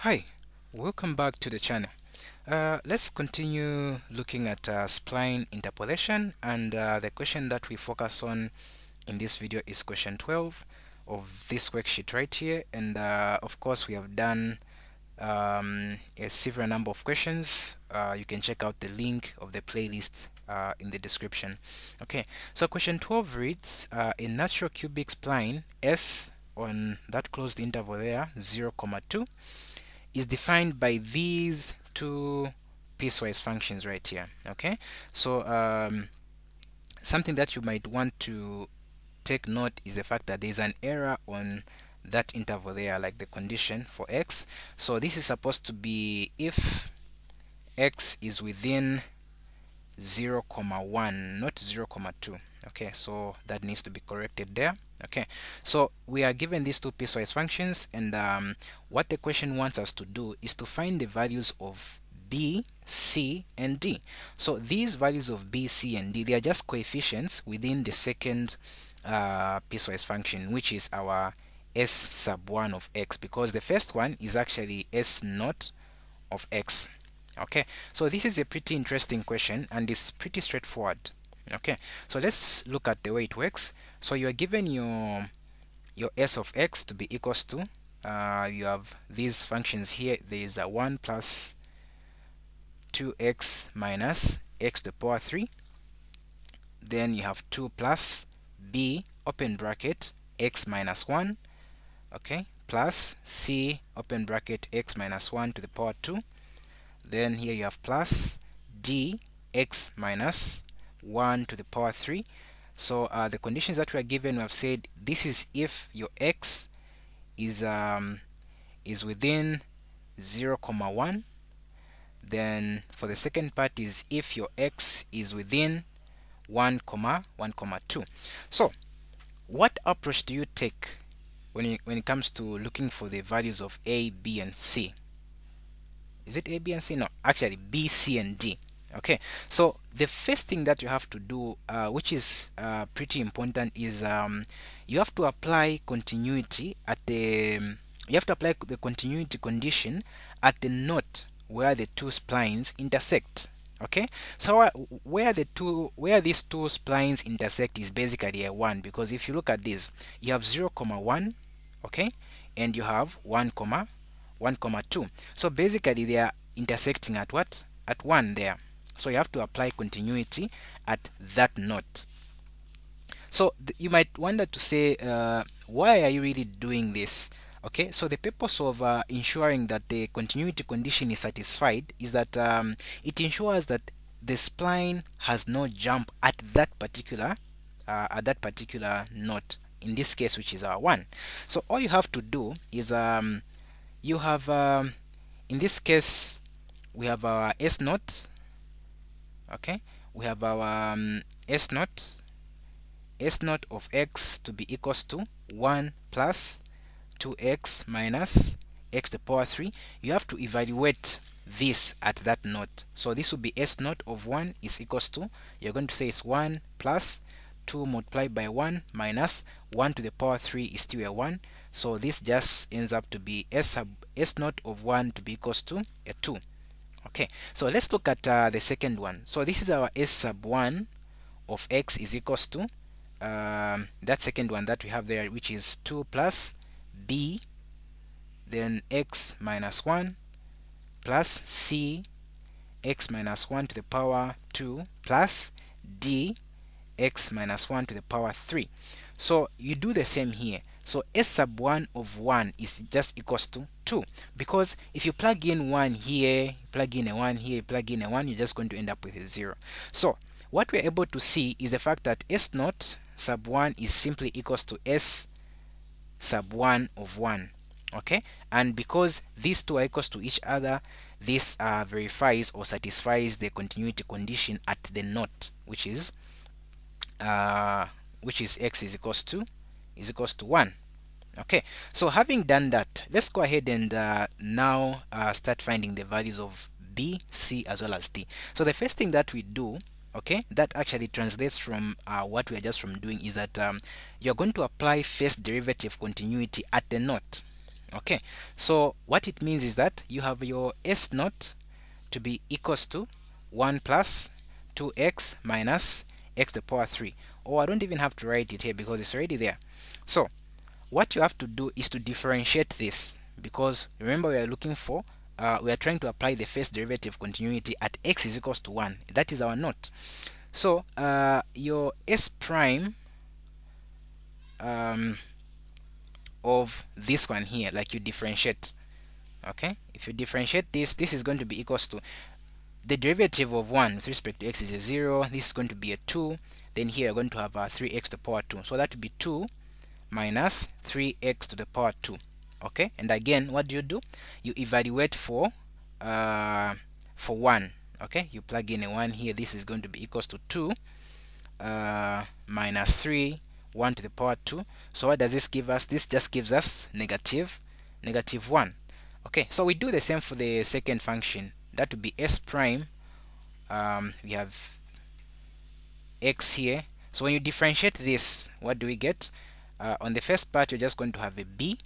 Hi, welcome back to the channel. Let's continue looking at spline interpolation, and the question that we focus on in this video is question 12 of this worksheet right here. And of course, we have done a several number of questions. You can check out the link of the playlist in the description. Okay, so question 12 reads a natural cubic spline S on that closed interval there 0, 2 is defined by these two piecewise functions right here. Okay, so something that you might want to take note is the fact that there's an error on that interval there, like the condition for x. So this is supposed to be if x is within 0, 1, not 0, 2. Okay, so that needs to be corrected there. Okay, so we are given these two piecewise functions, and what the question wants us to do is to find the values of b, c, and d. So these values of b, c, and d, they are just coefficients within the second piecewise function, which is our s sub 1 of x, because the first one is actually s naught of x. Okay, so this is a pretty interesting question, and it's pretty straightforward. Okay, so let's look at the way it works. So you are given your s of x to be equals to you have these functions here. There is a 1 plus 2x minus x to the power 3. Then you have 2 plus b open bracket x minus 1, okay, plus c open bracket x minus 1 to the power 2. Then here you have plus d x minus 1 to the power 3. So the conditions that we are given, we have said this is if your x is within 0, 1. Then for the second part is if your x is within 1, 2. So what approach do you take when it comes to looking for the values of a, b, and c? Is it a, b, and c? No, actually b, c, and d. Okay, so the first thing that you have to do, which is pretty important, is you have to apply continuity at the you have to apply the continuity condition at the node where the two splines intersect. Okay, so where these two splines intersect is basically a 1, because if you look at this, you have 0, 1, okay, and you have 1, 2. So basically they are intersecting at what? At 1 there. So you have to apply continuity at that node. So you might wonder to say, why are you really doing this? Okay, so the purpose of ensuring that the continuity condition is satisfied is that it ensures that the spline has no jump at that particular node, in this case, which is our 1. So all you have to do is you have in this case we have our s naught. Okay, we have our s naught of x to be equals to 1 plus 2x minus x to the power 3. You have to evaluate this at that node. So this will be s naught of 1 is equals to, you're going to say it's 1 plus 2 multiplied by 1 minus 1 to the power 3 is still a 1. So this just ends up to be s naught of 1 to be equals to a 2. Okay, so let's look at the second one. So this is our s sub 1 of x is equals to that second one that we have there, which is 2 plus b, then x minus 1 plus c x minus 1 to the power 2 plus d x minus 1 to the power 3. So you do the same here. So s sub 1 of 1 is just equals to 2, because if you plug in 1 here, plug in a 1 here, plug in a 1, you're just going to end up with a 0. So what we're able to see is the fact that s naught sub 1 is simply equals to s sub 1 of 1. Okay, and because these two are equals to each other, this verifies or satisfies the continuity condition at the node, which is x is equals to 1. Okay, so having done that, let's go ahead and now start finding the values of b, c, as well as d. So the first thing that we do, okay, that actually translates from what we are just from doing, is that you're going to apply first derivative continuity at the node. Okay, so what it means is that you have your s naught to be equals to 1 plus 2x minus x to the power 3. Or I don't even have to write it here because it's already there. So what you have to do is to differentiate this, because remember we are looking for we are trying to apply the first derivative continuity at x is equals to 1. That is our note. So your s prime of this one here, like you differentiate, okay, if you differentiate this, this is going to be equals to the derivative of 1 with respect to x is a 0, this is going to be a 2, then here you're going to have 3x to the power 2, so that would be 2 minus 3x to the power 2. Okay, and again, what do? You evaluate for 1. Okay, you plug in a 1 here, this is going to be equals to 2 minus 3, 1 to the power 2. So what does this give us? This just gives us negative 1. Okay, so we do the same for the second function. That would be s prime. We have x here. So when you differentiate this, what do we get? On the first part, you're just going to have a b.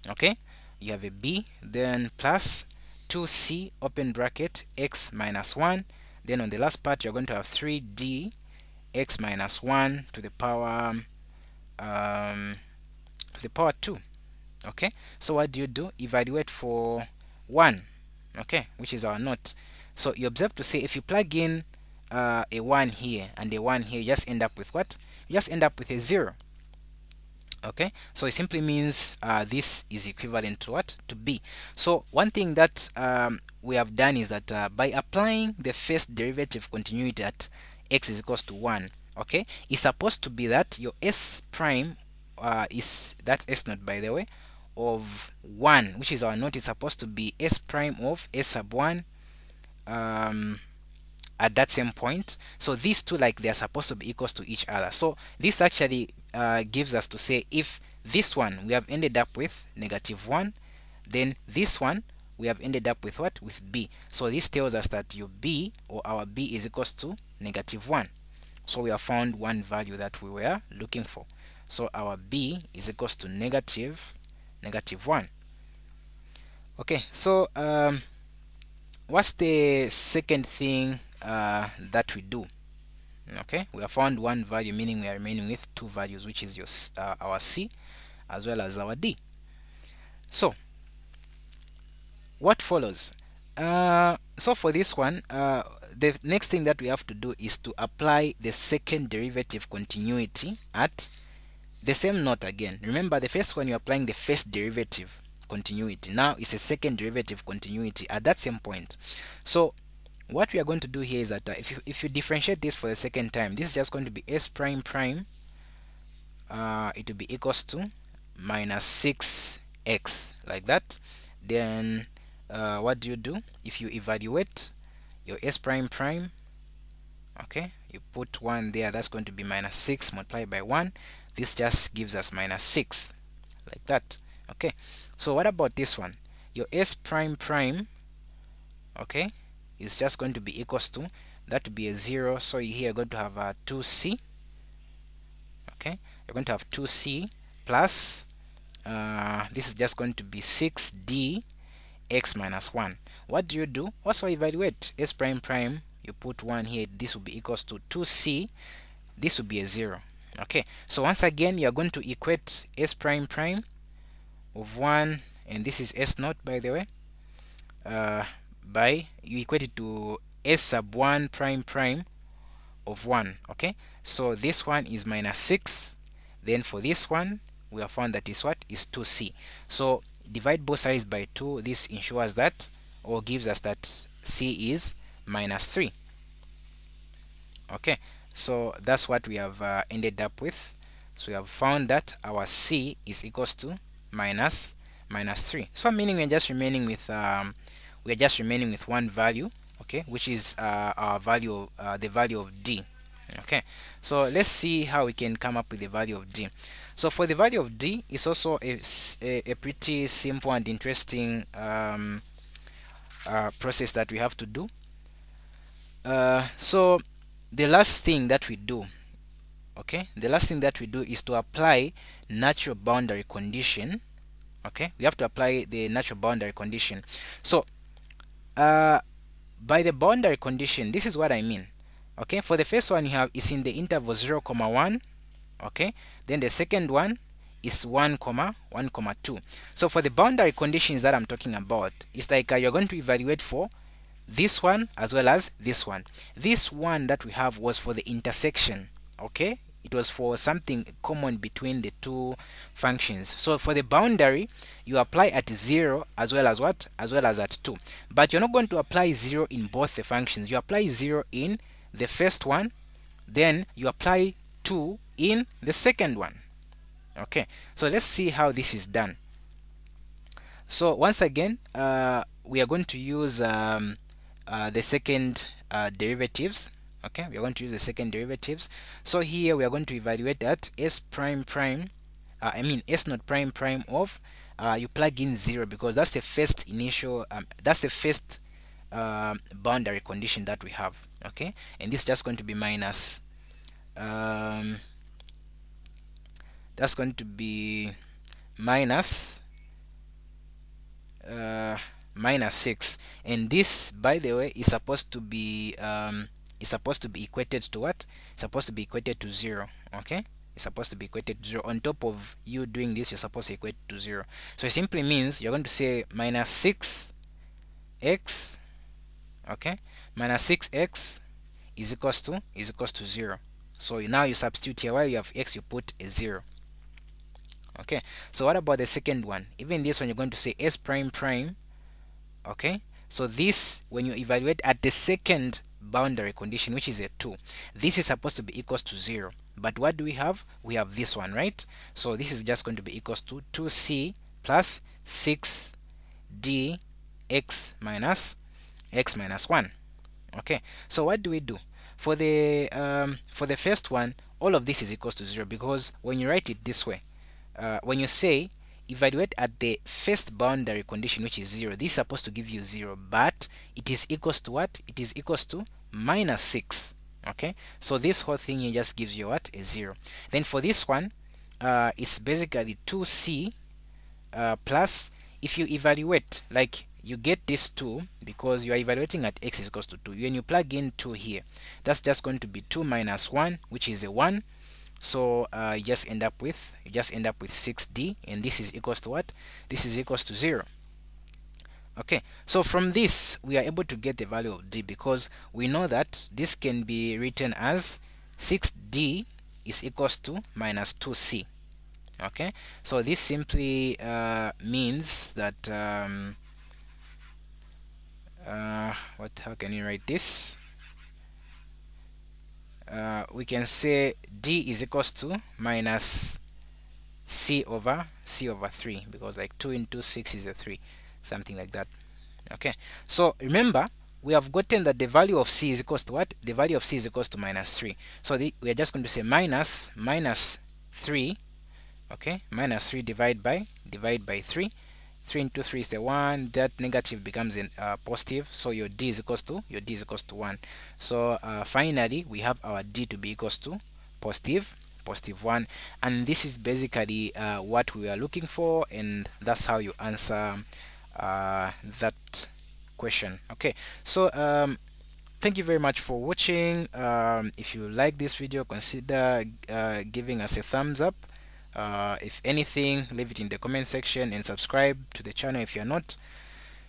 Okay, you have a b, then plus 2c open bracket x minus 1. Then on the last part, you're going to have 3d x minus 1 to the power 2. Okay, so what do? Evaluate for 1, okay, which is our note. So you observe to say if you plug in a 1 here and a 1 here, you just end up with what? You just end up with a 0. Okay, so it simply means this is equivalent to what? To b. So one thing that we have done is that by applying the first derivative continuity at x is equals to 1, okay, it's supposed to be that your s prime is, that's s naught by the way, of 1, which is our note, is supposed to be s prime of s sub 1 at that same point. So these two, like, they are supposed to be equals to each other. So this actually gives us to say if this one we have ended up with negative 1, then this one we have ended up with what? With b. So this tells us that your b, or our b, is equals to negative 1. So we have found one value that we were looking for. So our b is equals to negative 1. Okay, so what's the second thing that we do? Okay, we have found one value, meaning we are remaining with two values, which is your our c as well as our d. So what follows? So for this one, the next thing that we have to do is to apply the second derivative continuity at the same note again. Remember, the first one you're applying the first derivative continuity. Now it's a second derivative continuity at that same point. So what we are going to do here is that if you differentiate this for the second time, this is just going to be s prime prime. It will be equals to minus 6x, like that. Then what do? If you evaluate your s prime prime, okay, you put 1 there, that's going to be minus 6 multiplied by 1. This just gives us minus 6, like that. Okay, so what about this one? Your s prime prime, okay, is just going to be equals to, that to be a 0, so here you're going to have a 2c. Okay, you're going to have 2c plus this is just going to be 6d x minus 1. What do? Also evaluate s prime prime. You put 1 here, this will be equals to 2c, this will be a 0. Okay, so once again you are going to equate s prime prime of 1, and this is s naught by the way, by you equate it to s sub 1 prime prime of 1. Okay, so this one is minus 6, then for this one we have found that is what? Is 2c. So divide both sides by 2. This ensures that, or gives us that, c is minus 3. Okay, so that's what we have ended up with. So we have found that our c is equals to minus 3. So meaning we're just remaining with one value, okay, which is our value, the value of d. Okay, so let's see how we can come up with the value of d. So for the value of d, it's also a pretty simple and interesting process that we have to do. So the last thing that we do, okay, the last thing that we do is to apply natural boundary condition Okay, we have to apply the natural boundary condition. So by the boundary condition, this is what I mean. Okay, for the first one you have is in the interval 0 comma 1. Okay, then the second one is 1 comma 1 comma 2. So for the boundary conditions that I'm talking about, it's like you're going to evaluate for this one as well as this one. This one that we have was for the intersection. Okay, it was for something common between the two functions. So for the boundary, you apply at 0 as well as what, as well as at 2, but you're not going to apply 0 in both the functions. You apply 0 in the first one, then you apply 2 in the second one. Okay, so let's see how this is done. So once again, we are going to use the second derivatives. Okay, we are going to use the second derivatives. So here we are going to evaluate at s prime prime, s naught prime prime of, you plug in 0 because that's the first initial, that's the first boundary condition that we have. Okay, and this is just going to be minus, that's going to be minus minus 6, and this, by the way, is supposed to be equated to what? It's supposed to be equated to 0. Okay, it's supposed to be equated to 0. On top of you doing this, you're supposed to equate to 0. So it simply means you're going to say minus 6x, okay, minus 6x is equals to 0. So now you substitute here, while you have x, you put a 0. Okay, so what about the second one? Even this one, you're going to say s prime prime. Okay, so this, when you evaluate at the second boundary condition, which is a 2, this is supposed to be equals to 0. But what do we have? We have this one, right? So this is just going to be equals to 2c plus 6d x minus 1. Okay, so what do we do? For the first one, all of this is equals to 0, because when you write it this way, when you say evaluate at the first boundary condition, which is 0, this is supposed to give you 0, but it is equals to what? It is equals to minus 6. Okay, so this whole thing here just gives you what? A 0. Then for this one, it's basically 2c plus, if you evaluate, like, you get this 2 because you are evaluating at x is equals to 2. When you plug in 2 here, that's just going to be 2 minus 1, which is a 1. So you just end up with 6d, and this is equals to what? This is equals to 0. Okay, so from this we are able to get the value of d, because we know that this can be written as 6d is equals to minus 2c. Okay, so this simply means that how can you write this? We can say d is equals to minus c over 3, because like 2 into 6 is a 3, something like that. Okay, so remember, we have gotten that the value of c is equals to what? The value of c is equals to minus 3. So we are just going to say minus 3. Okay, minus 3 divide by 3. 3 into 3 is a 1. That negative becomes a positive, so your d is equals to 1. So finally we have our d to be equals to positive 1, and this is basically what we are looking for, and that's how you answer that question. Okay, so thank you very much for watching. If you like this video, consider giving us a thumbs up. If anything, leave it in the comment section, and subscribe to the channel if you're not.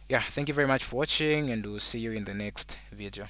Yeah, thank you very much for watching, and we'll see you in the next video.